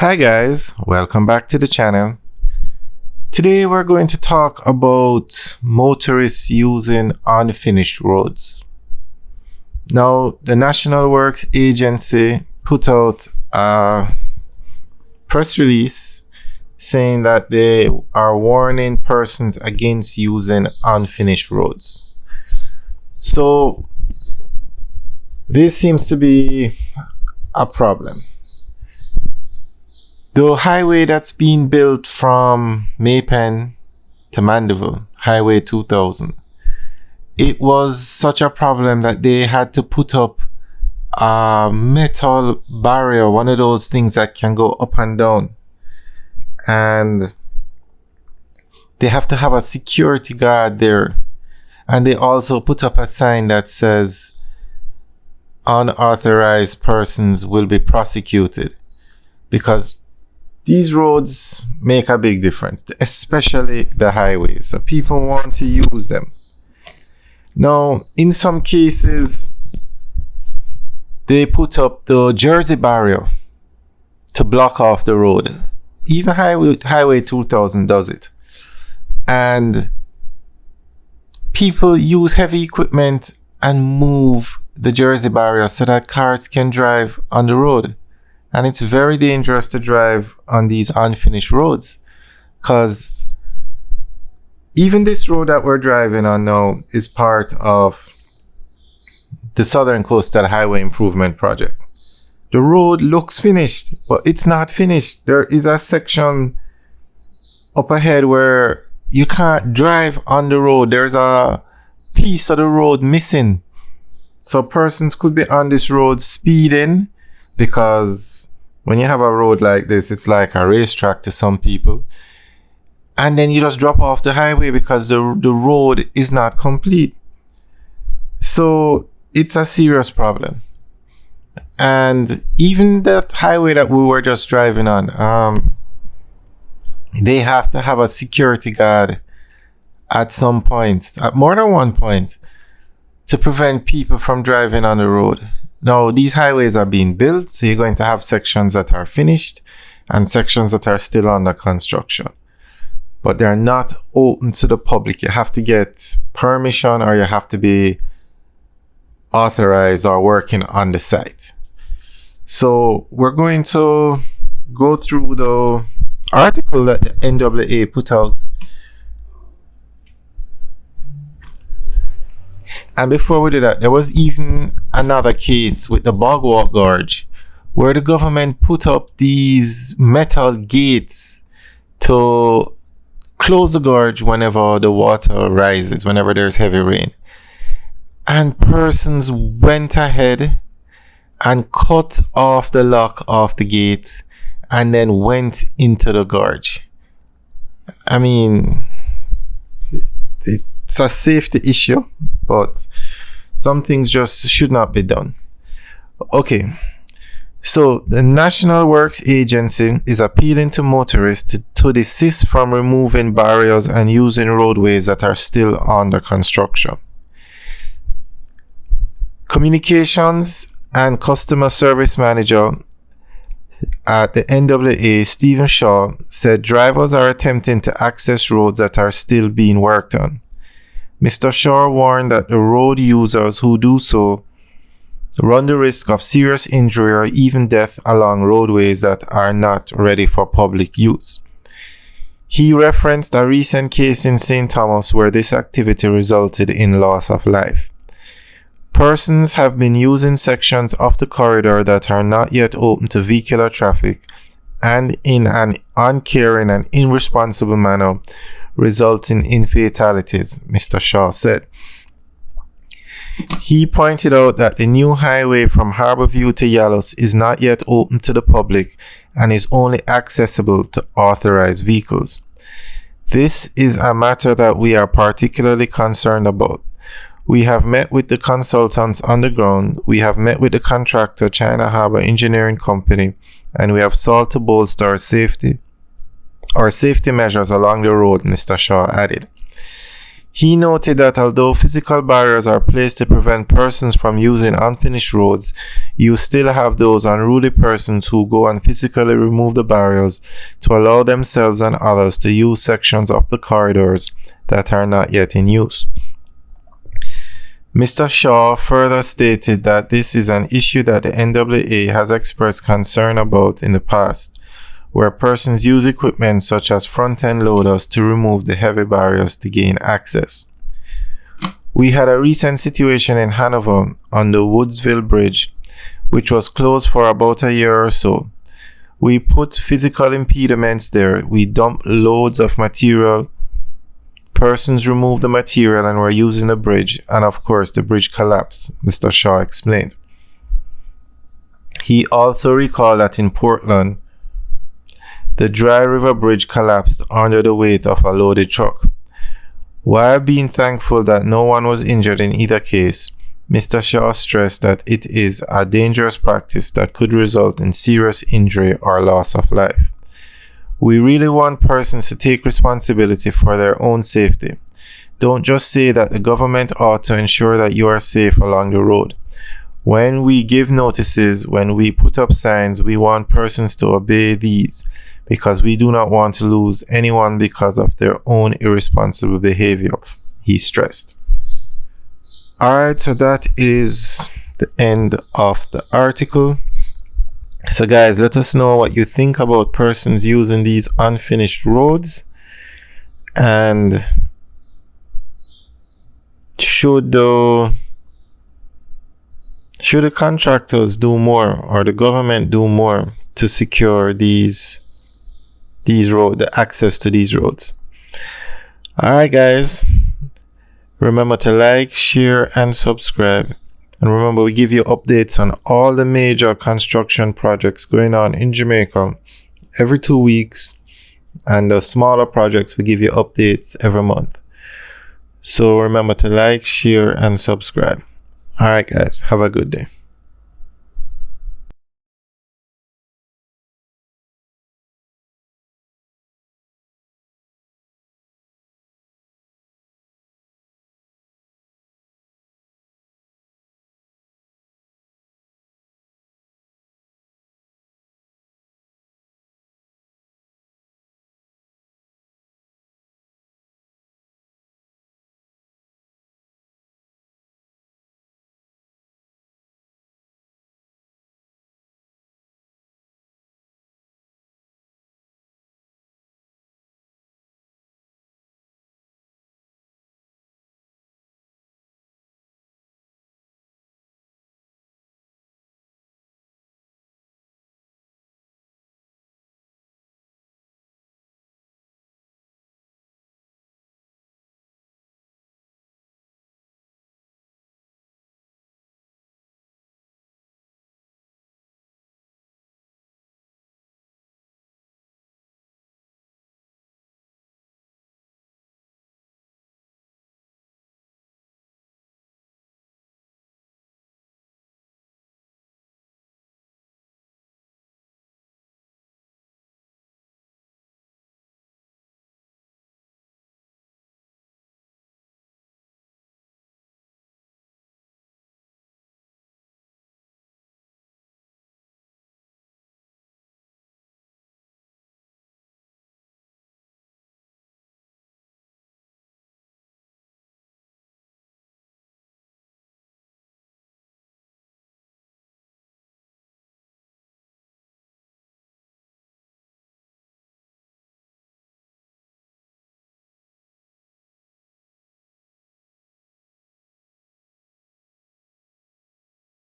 Hi guys, welcome back to the channel. Today we're going to talk about motorists using unfinished roads. Now, the National Works Agency put out a press release saying that they are warning persons against using unfinished roads. So, this seems to be a problem. The highway that's being built from Maypen to Mandeville, Highway 2000, it was such a problem that they had to put up a metal barrier, one of those things that can go up and down. And they have to have a security guard there. And they also put up a sign that says, unauthorized persons will be prosecuted, because these roads make a big difference, especially the highways. So people want to use them. Now, in some cases, they put up the Jersey barrier to block off the road. Even Highway 2000 does it. And people use heavy equipment and move the Jersey barrier so that cars can drive on the road. And it's very dangerous to drive on these unfinished roads, because even this road that we're driving on now is part of the Southern Coastal Highway Improvement Project. The road looks finished, but it's not finished. There is a section up ahead where you can't drive on the road. There's a piece of the road missing. So persons could be on this road speeding, because when you have a road like this, it's like a racetrack to some people. And then you just drop off the highway because the road is not complete. So it's a serious problem. And even that highway that we were just driving on, they have to have a security guard at some point, at more than one point, to prevent people from driving on the road. Now, these highways are being built, so you're going to have sections that are finished and sections that are still under construction. But they're not open to the public. You have to get permission, or you have to be authorized or working on the site. So we're going to go through the article that the NAA put out. And before we do that, there was even another case with the Bogwalk Gorge, where the government put up these metal gates to close the gorge whenever the water rises, whenever there's heavy rain. And persons went ahead and cut off the lock of the gate and then went into the gorge. I mean, it's a safety issue, but some things just should not be done. Okay, so the National Works Agency is appealing to motorists to desist from removing barriers and using roadways that are still under construction. Communications and Customer Service Manager at the NAA, Stephen Shaw, said drivers are attempting to access roads that are still being worked on. Mr. Shaw warned that the road users who do so run the risk of serious injury or even death along roadways that are not ready for public use. He referenced a recent case in St. Thomas where this activity resulted in loss of life. Persons have been using sections of the corridor that are not yet open to vehicular traffic, and in an uncaring and irresponsible manner, resulting in fatalities, Mr. Shaw said. He pointed out that the new highway from Harborview to Yalos is not yet open to the public and is only accessible to authorized vehicles. This is a matter that we are particularly concerned about. We have met with the consultants on the ground, we have met with the contractor China Harbour Engineering Company, and we have sought to bolster safety measures along the road, Mr. Shaw added. He noted that although physical barriers are placed to prevent persons from using unfinished roads, you still have those unruly persons who go and physically remove the barriers to allow themselves and others to use sections of the corridors that are not yet in use. Mr. Shaw further stated that this is an issue that the NAA has expressed concern about in the past, where persons use equipment such as front-end loaders to remove the heavy barriers to gain access. We had a recent situation in Hanover on the Woodsville Bridge, which was closed for about a year or so. We put physical impediments there. We dumped loads of material. Persons removed the material and were using the bridge, and of course the bridge collapsed, Mr. Shaw explained. He also recalled that in Portland, the Dry River Bridge collapsed under the weight of a loaded truck. While being thankful that no one was injured in either case, Mr. Shaw stressed that it is a dangerous practice that could result in serious injury or loss of life. We really want persons to take responsibility for their own safety. Don't just say that the government ought to ensure that you are safe along the road. When we give notices, when we put up signs, we want persons to obey these, because we do not want to lose anyone because of their own irresponsible behavior, he stressed. Alright, so that is the end of the article. So guys, let us know what you think about persons using these unfinished roads, and should the contractors do more, or the government do more to secure these roads, the access to these roads. Alright guys, remember to like, share and subscribe, and remember we give you updates on all the major construction projects going on in Jamaica every 2 weeks, and the smaller projects we give you updates every month. So remember to like, share and subscribe. Alright guys, have a good day.